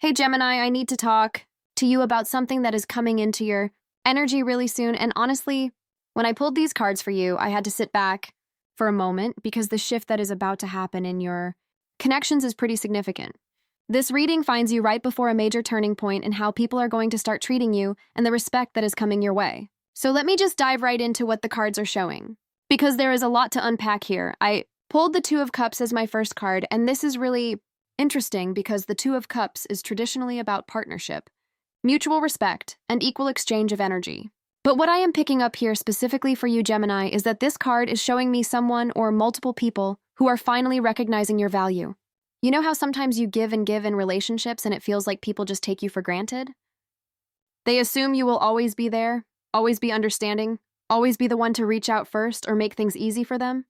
Hey Gemini, I need to talk to you about something that is coming into your energy really soon. And honestly, when I pulled these cards for you, I had to sit back for a moment because the shift that is about to happen in your connections is pretty significant. This reading finds you right before a major turning point in how people are going to start treating you and the respect that is coming your way. So let me just dive right into what the cards are showing, because there is a lot to unpack here. I pulled the Two of Cups as my first card, and this is really interesting because the Two of Cups is traditionally about partnership, mutual respect, and equal exchange of energy. But what I am picking up here specifically for you, Gemini, is that this card is showing me someone or multiple people who are finally recognizing your value. You know how sometimes you give and give in relationships and it feels like people just take you for granted? They assume you will always be there, always be understanding, always be the one to reach out first or make things easy for them.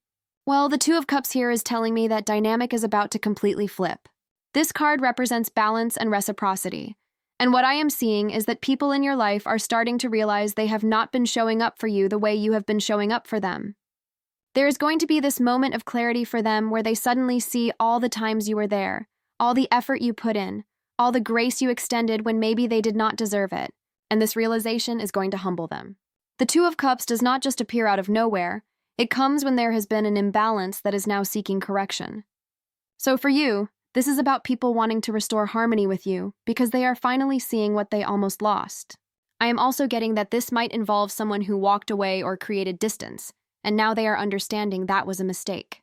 Well, the Two of Cups here is telling me that dynamic is about to completely flip. This card represents balance and reciprocity. And what I am seeing is that people in your life are starting to realize they have not been showing up for you the way you have been showing up for them. There is going to be this moment of clarity for them where they suddenly see all the times you were there, all the effort you put in, all the grace you extended when maybe they did not deserve it, and this realization is going to humble them. The Two of Cups does not just appear out of nowhere, it comes when there has been an imbalance that is now seeking correction. So for you, this is about people wanting to restore harmony with you because they are finally seeing what they almost lost. I am also getting that this might involve someone who walked away or created distance, and now they are understanding that was a mistake.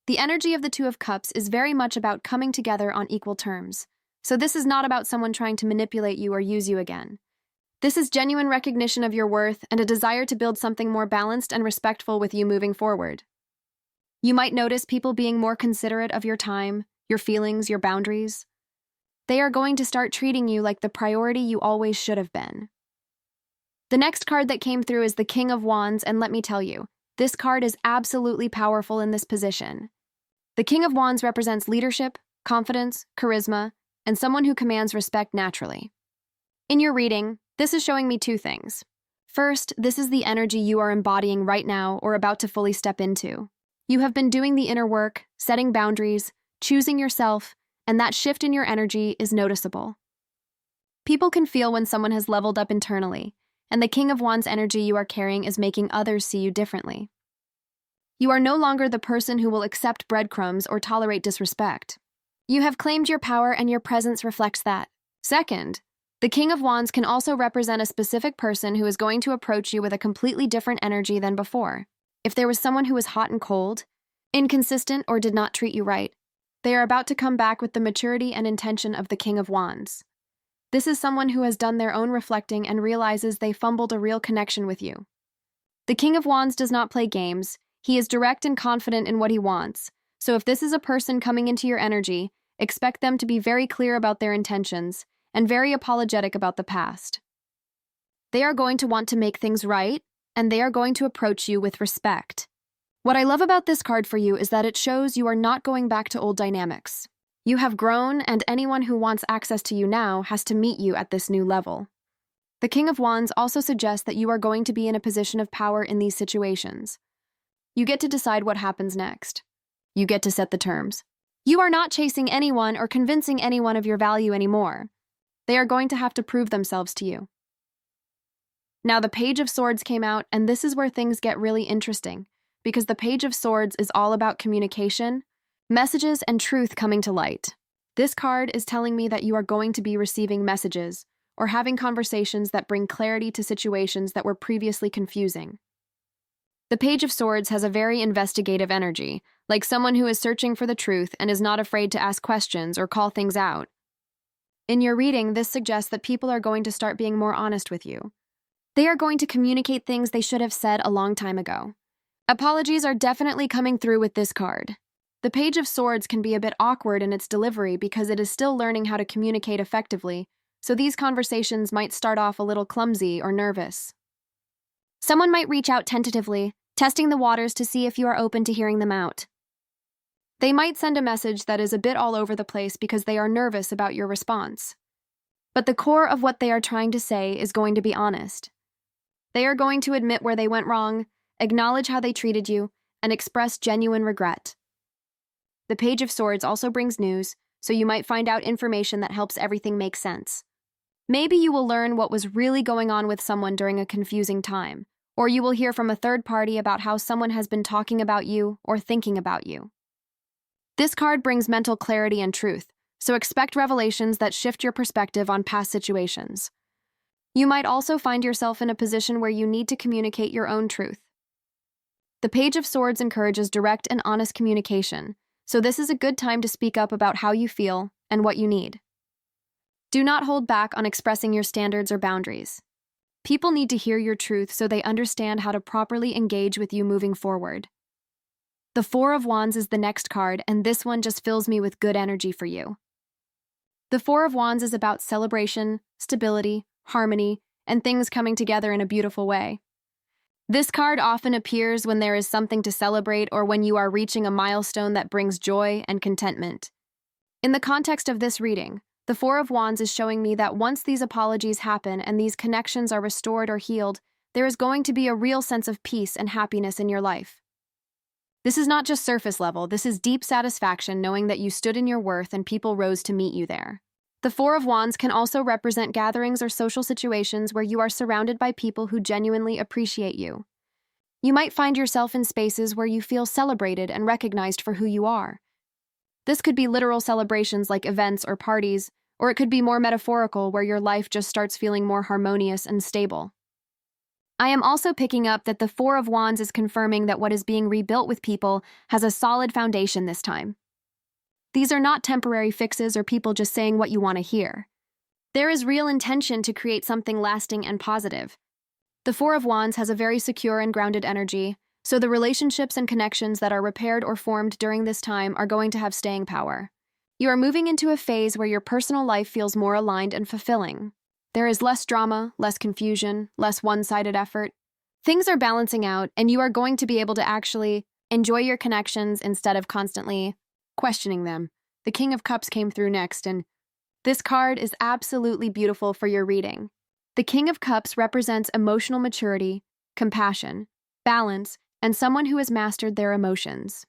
The energy of the Two of Cups is very much about coming together on equal terms, so this is not about someone trying to manipulate you or use you again. This is genuine recognition of your worth and a desire to build something more balanced and respectful with you moving forward. You might notice people being more considerate of your time, your feelings, your boundaries. They are going to start treating you like the priority you always should have been. The next card that came through is the King of Wands, and let me tell you, this card is absolutely powerful in this position. The King of Wands represents leadership, confidence, charisma, and someone who commands respect naturally. In your reading, this is showing me two things. First, this is the energy you are embodying right now or about to fully step into. You have been doing the inner work, setting boundaries, choosing yourself, and that shift in your energy is noticeable. People can feel when someone has leveled up internally, and the King of Wands energy you are carrying is making others see you differently. You are no longer the person who will accept breadcrumbs or tolerate disrespect. You have claimed your power and your presence reflects that. Second, the King of Wands can also represent a specific person who is going to approach you with a completely different energy than before. If there was someone who was hot and cold, inconsistent, or did not treat you right, they are about to come back with the maturity and intention of the King of Wands. This is someone who has done their own reflecting and realizes they fumbled a real connection with you. The King of Wands does not play games. He is direct and confident in what he wants. So if this is a person coming into your energy, expect them to be very clear about their intentions and very apologetic about the past. They are going to want to make things right, and they are going to approach you with respect. What I love about this card for you is that it shows you are not going back to old dynamics. You have grown, and anyone who wants access to you now has to meet you at this new level. The King of Wands also suggests that you are going to be in a position of power in these situations. You get to decide what happens next. You get to set the terms. You are not chasing anyone or convincing anyone of your value anymore. They are going to have to prove themselves to you. Now the Page of Swords came out, and this is where things get really interesting, because the Page of Swords is all about communication, messages, and truth coming to light. This card is telling me that you are going to be receiving messages or having conversations that bring clarity to situations that were previously confusing. The Page of Swords has a very investigative energy, like someone who is searching for the truth and is not afraid to ask questions or call things out. In your reading, this suggests that people are going to start being more honest with you. They are going to communicate things they should have said a long time ago. Apologies are definitely coming through with this card. The Page of Swords can be a bit awkward in its delivery because it is still learning how to communicate effectively, so these conversations might start off a little clumsy or nervous. Someone might reach out tentatively, testing the waters to see if you are open to hearing them out. They might send a message that is a bit all over the place because they are nervous about your response. But the core of what they are trying to say is going to be honest. They are going to admit where they went wrong, acknowledge how they treated you, and express genuine regret. The Page of Swords also brings news, so you might find out information that helps everything make sense. Maybe you will learn what was really going on with someone during a confusing time, or you will hear from a third party about how someone has been talking about you or thinking about you. This card brings mental clarity and truth, so expect revelations that shift your perspective on past situations. You might also find yourself in a position where you need to communicate your own truth. The Page of Swords encourages direct and honest communication, so this is a good time to speak up about how you feel and what you need. Do not hold back on expressing your standards or boundaries. People need to hear your truth so they understand how to properly engage with you moving forward. The Four of Wands is the next card, and this one just fills me with good energy for you. The Four of Wands is about celebration, stability, harmony, and things coming together in a beautiful way. This card often appears when there is something to celebrate or when you are reaching a milestone that brings joy and contentment. In the context of this reading, the Four of Wands is showing me that once these apologies happen and these connections are restored or healed, there is going to be a real sense of peace and happiness in your life. This is not just surface level, this is deep satisfaction knowing that you stood in your worth and people rose to meet you there. The Four of Wands can also represent gatherings or social situations where you are surrounded by people who genuinely appreciate you. You might find yourself in spaces where you feel celebrated and recognized for who you are. This could be literal celebrations like events or parties, or it could be more metaphorical where your life just starts feeling more harmonious and stable. I am also picking up that the Four of Wands is confirming that what is being rebuilt with people has a solid foundation this time. These are not temporary fixes or people just saying what you want to hear. There is real intention to create something lasting and positive. The Four of Wands has a very secure and grounded energy, so the relationships and connections that are repaired or formed during this time are going to have staying power. You are moving into a phase where your personal life feels more aligned and fulfilling. There is less drama, less confusion, less one-sided effort. Things are balancing out, and you are going to be able to actually enjoy your connections instead of constantly questioning them. The King of Cups came through next, and this card is absolutely beautiful for your reading. The King of Cups represents emotional maturity, compassion, balance, and someone who has mastered their emotions.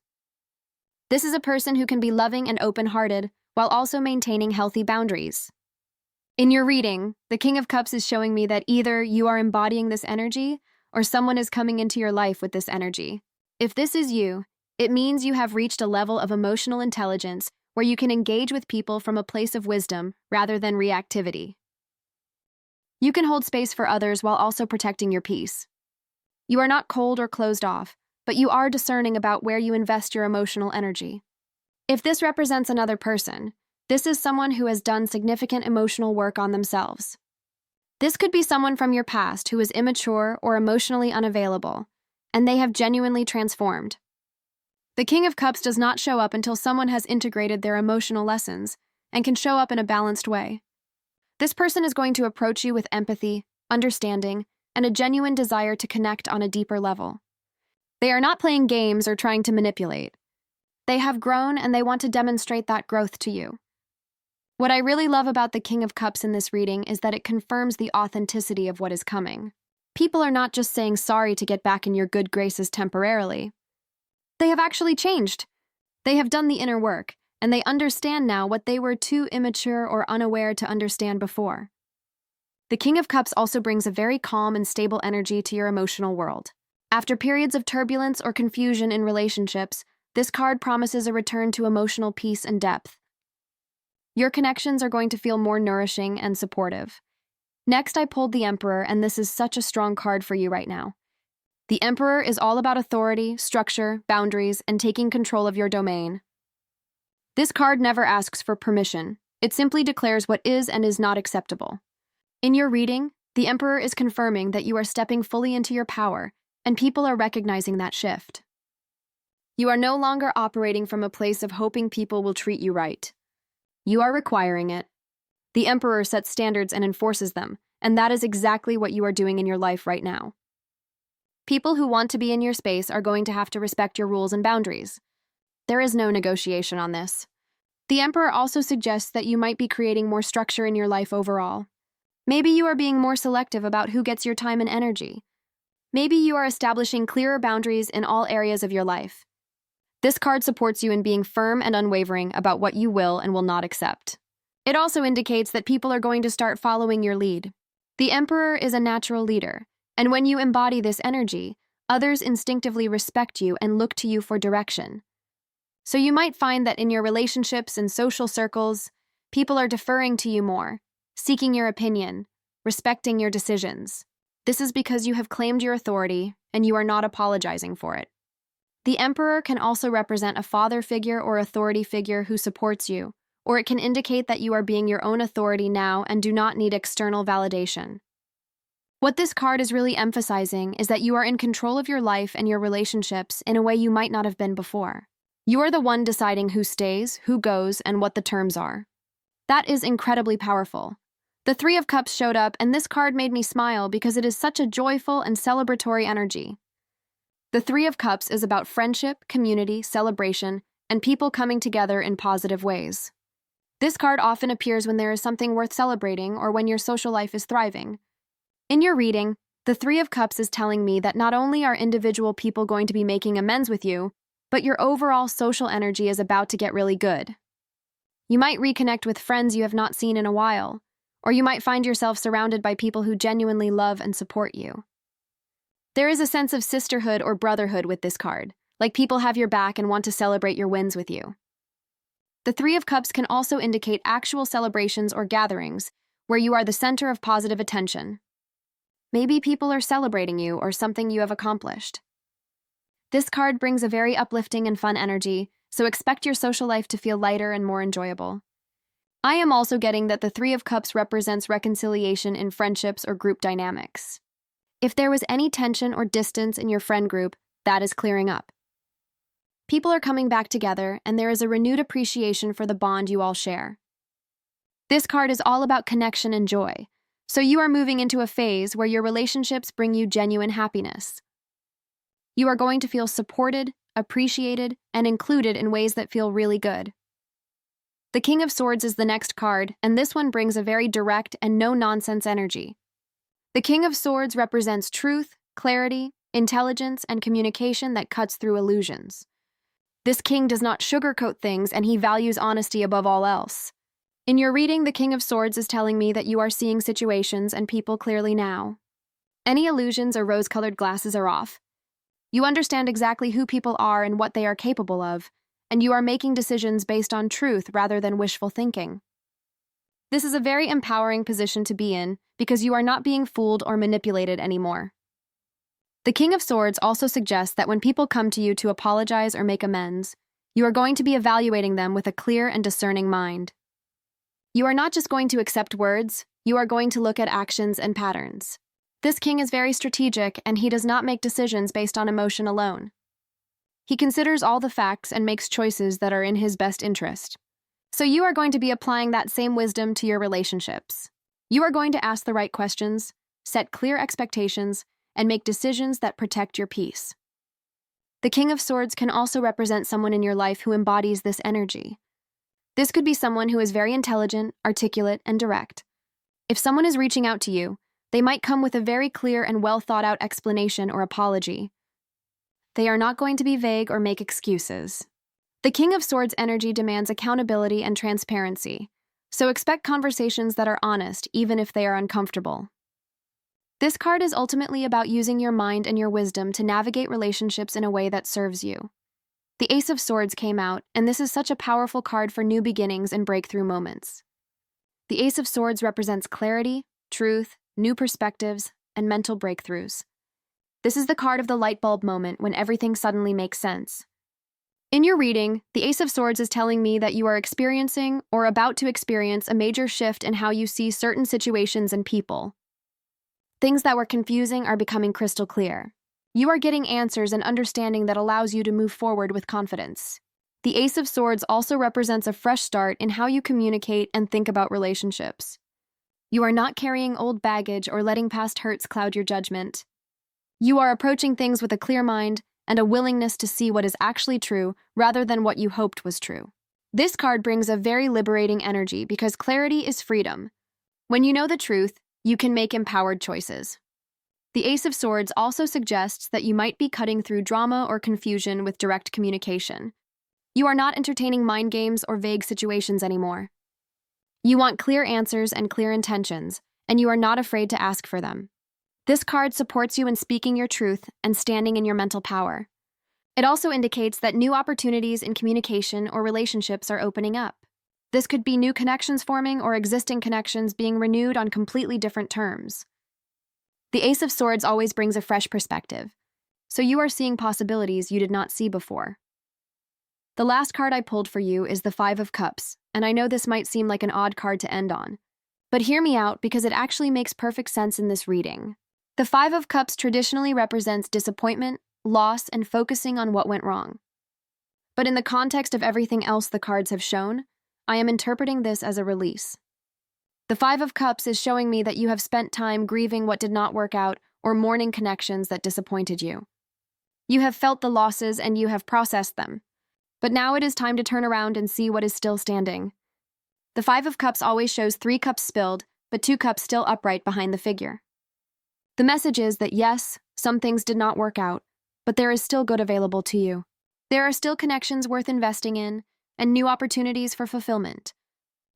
This is a person who can be loving and open-hearted while also maintaining healthy boundaries. In your reading, the King of Cups is showing me that either you are embodying this energy or someone is coming into your life with this energy. If this is you, it means you have reached a level of emotional intelligence where you can engage with people from a place of wisdom rather than reactivity. You can hold space for others while also protecting your peace. You are not cold or closed off, but you are discerning about where you invest your emotional energy. If this represents another person, this is someone who has done significant emotional work on themselves. This could be someone from your past who is immature or emotionally unavailable, and they have genuinely transformed. The King of Cups does not show up until someone has integrated their emotional lessons and can show up in a balanced way. This person is going to approach you with empathy, understanding, and a genuine desire to connect on a deeper level. They are not playing games or trying to manipulate. They have grown and they want to demonstrate that growth to you. What I really love about the King of Cups in this reading is that it confirms the authenticity of what is coming. People are not just saying sorry to get back in your good graces temporarily. They have actually changed. They have done the inner work, and they understand now what they were too immature or unaware to understand before. The King of Cups also brings a very calm and stable energy to your emotional world. After periods of turbulence or confusion in relationships, this card promises a return to emotional peace and depth. Your connections are going to feel more nourishing and supportive. Next, I pulled the Emperor, and this is such a strong card for you right now. The Emperor is all about authority, structure, boundaries, and taking control of your domain. This card never asks for permission. It simply declares what is and is not acceptable. In your reading, the Emperor is confirming that you are stepping fully into your power, and people are recognizing that shift. You are no longer operating from a place of hoping people will treat you right. You are requiring it. The Emperor sets standards and enforces them, and that is exactly what you are doing in your life right now. People who want to be in your space are going to have to respect your rules and boundaries. There is no negotiation on this. The Emperor also suggests that you might be creating more structure in your life overall. Maybe you are being more selective about who gets your time and energy. Maybe you are establishing clearer boundaries in all areas of your life. This card supports you in being firm and unwavering about what you will and will not accept. It also indicates that people are going to start following your lead. The Emperor is a natural leader, and when you embody this energy, others instinctively respect you and look to you for direction. So you might find that in your relationships and social circles, people are deferring to you more, seeking your opinion, respecting your decisions. This is because you have claimed your authority and you are not apologizing for it. The Emperor can also represent a father figure or authority figure who supports you, or it can indicate that you are being your own authority now and do not need external validation. What this card is really emphasizing is that you are in control of your life and your relationships in a way you might not have been before. You are the one deciding who stays, who goes, and what the terms are. That is incredibly powerful. The Three of Cups showed up, and this card made me smile because it is such a joyful and celebratory energy. The Three of Cups is about friendship, community, celebration, and people coming together in positive ways. This card often appears when there is something worth celebrating or when your social life is thriving. In your reading, the Three of Cups is telling me that not only are individual people going to be making amends with you, but your overall social energy is about to get really good. You might reconnect with friends you have not seen in a while, or you might find yourself surrounded by people who genuinely love and support you. There is a sense of sisterhood or brotherhood with this card, like people have your back and want to celebrate your wins with you. The Three of Cups can also indicate actual celebrations or gatherings where you are the center of positive attention. Maybe people are celebrating you or something you have accomplished. This card brings a very uplifting and fun energy, so expect your social life to feel lighter and more enjoyable. I am also getting that the Three of Cups represents reconciliation in friendships or group dynamics. If there was any tension or distance in your friend group, that is clearing up. People are coming back together, and there is a renewed appreciation for the bond you all share. This card is all about connection and joy, so you are moving into a phase where your relationships bring you genuine happiness. You are going to feel supported, appreciated, and included in ways that feel really good. The King of Swords is the next card, and this one brings a very direct and no-nonsense energy. The King of Swords represents truth, clarity, intelligence, and communication that cuts through illusions. This king does not sugarcoat things, and he values honesty above all else. In your reading, the King of Swords is telling me that you are seeing situations and people clearly now. Any illusions or rose-colored glasses are off. You understand exactly who people are and what they are capable of, and you are making decisions based on truth rather than wishful thinking. This is a very empowering position to be in because you are not being fooled or manipulated anymore. The King of Swords also suggests that when people come to you to apologize or make amends, you are going to be evaluating them with a clear and discerning mind. You are not just going to accept words, you are going to look at actions and patterns. This king is very strategic, and he does not make decisions based on emotion alone. He considers all the facts and makes choices that are in his best interest. So you are going to be applying that same wisdom to your relationships. You are going to ask the right questions, set clear expectations, and make decisions that protect your peace. The King of Swords can also represent someone in your life who embodies this energy. This could be someone who is very intelligent, articulate, and direct. If someone is reaching out to you, they might come with a very clear and well-thought-out explanation or apology. They are not going to be vague or make excuses. The King of Swords energy demands accountability and transparency, so expect conversations that are honest even if they are uncomfortable. This card is ultimately about using your mind and your wisdom to navigate relationships in a way that serves you. The Ace of Swords came out, and this is such a powerful card for new beginnings and breakthrough moments. The Ace of Swords represents clarity, truth, new perspectives, and mental breakthroughs. This is the card of the light bulb moment when everything suddenly makes sense. In your reading, the Ace of Swords is telling me that you are experiencing or about to experience a major shift in how you see certain situations and people. Things that were confusing are becoming crystal clear. You are getting answers and understanding that allows you to move forward with confidence. The Ace of Swords also represents a fresh start in how you communicate and think about relationships. You are not carrying old baggage or letting past hurts cloud your judgment. You are approaching things with a clear mind and a willingness to see what is actually true rather than what you hoped was true. This card brings a very liberating energy because clarity is freedom. When you know the truth, you can make empowered choices. The Ace of Swords also suggests that you might be cutting through drama or confusion with direct communication. You are not entertaining mind games or vague situations anymore. You want clear answers and clear intentions, and you are not afraid to ask for them. This card supports you in speaking your truth and standing in your mental power. It also indicates that new opportunities in communication or relationships are opening up. This could be new connections forming or existing connections being renewed on completely different terms. The Ace of Swords always brings a fresh perspective, so you are seeing possibilities you did not see before. The last card I pulled for you is the Five of Cups, and I know this might seem like an odd card to end on, but hear me out because it actually makes perfect sense in this reading. The Five of Cups traditionally represents disappointment, loss, and focusing on what went wrong. But in the context of everything else the cards have shown, I am interpreting this as a release. The Five of Cups is showing me that you have spent time grieving what did not work out or mourning connections that disappointed you. You have felt the losses and you have processed them. But now it is time to turn around and see what is still standing. The Five of Cups always shows 3 cups spilled, but 2 cups still upright behind the figure. The message is that yes, some things did not work out, but there is still good available to you. There are still connections worth investing in, and new opportunities for fulfillment.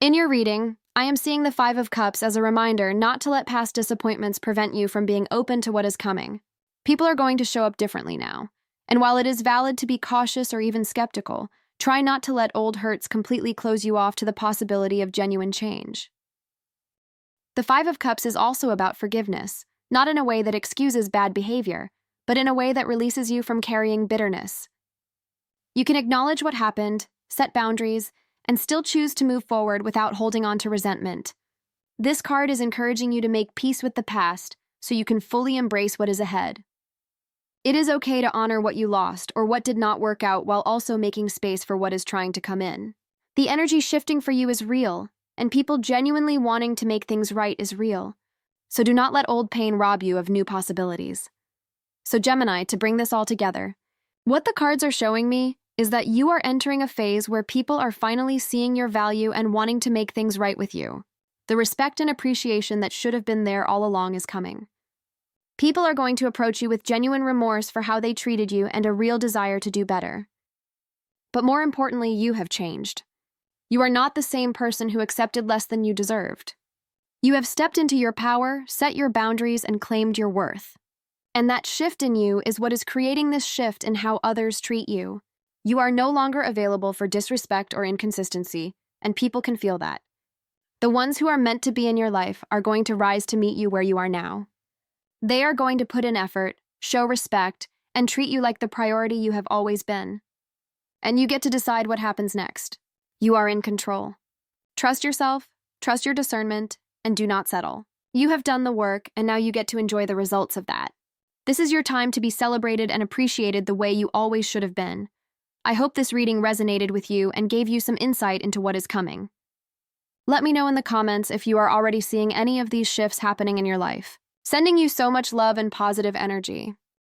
In your reading, I am seeing the Five of Cups as a reminder not to let past disappointments prevent you from being open to what is coming. People are going to show up differently now, and while it is valid to be cautious or even skeptical, try not to let old hurts completely close you off to the possibility of genuine change. The Five of Cups is also about forgiveness, not in a way that excuses bad behavior, but in a way that releases you from carrying bitterness. You can acknowledge what happened, set boundaries, and still choose to move forward without holding on to resentment. This card is encouraging you to make peace with the past so you can fully embrace what is ahead. It is okay to honor what you lost or what did not work out while also making space for what is trying to come in. The energy shifting for you is real, and people genuinely wanting to make things right is real. So do not let old pain rob you of new possibilities. So Gemini, to bring this all together, what the cards are showing me is that you are entering a phase where people are finally seeing your value and wanting to make things right with you. The respect and appreciation that should have been there all along is coming. People are going to approach you with genuine remorse for how they treated you and a real desire to do better. But more importantly, you have changed. You are not the same person who accepted less than you deserved. You have stepped into your power, set your boundaries, and claimed your worth. And that shift in you is what is creating this shift in how others treat you. You are no longer available for disrespect or inconsistency, and people can feel that. The ones who are meant to be in your life are going to rise to meet you where you are now. They are going to put in effort, show respect, and treat you like the priority you have always been. And you get to decide what happens next. You are in control. Trust yourself, trust your discernment, and do not settle. You have done the work, and now you get to enjoy the results of that. This is your time to be celebrated and appreciated the way you always should have been. I hope this reading resonated with you and gave you some insight into what is coming. Let me know in the comments if you are already seeing any of these shifts happening in your life. Sending you so much love and positive energy.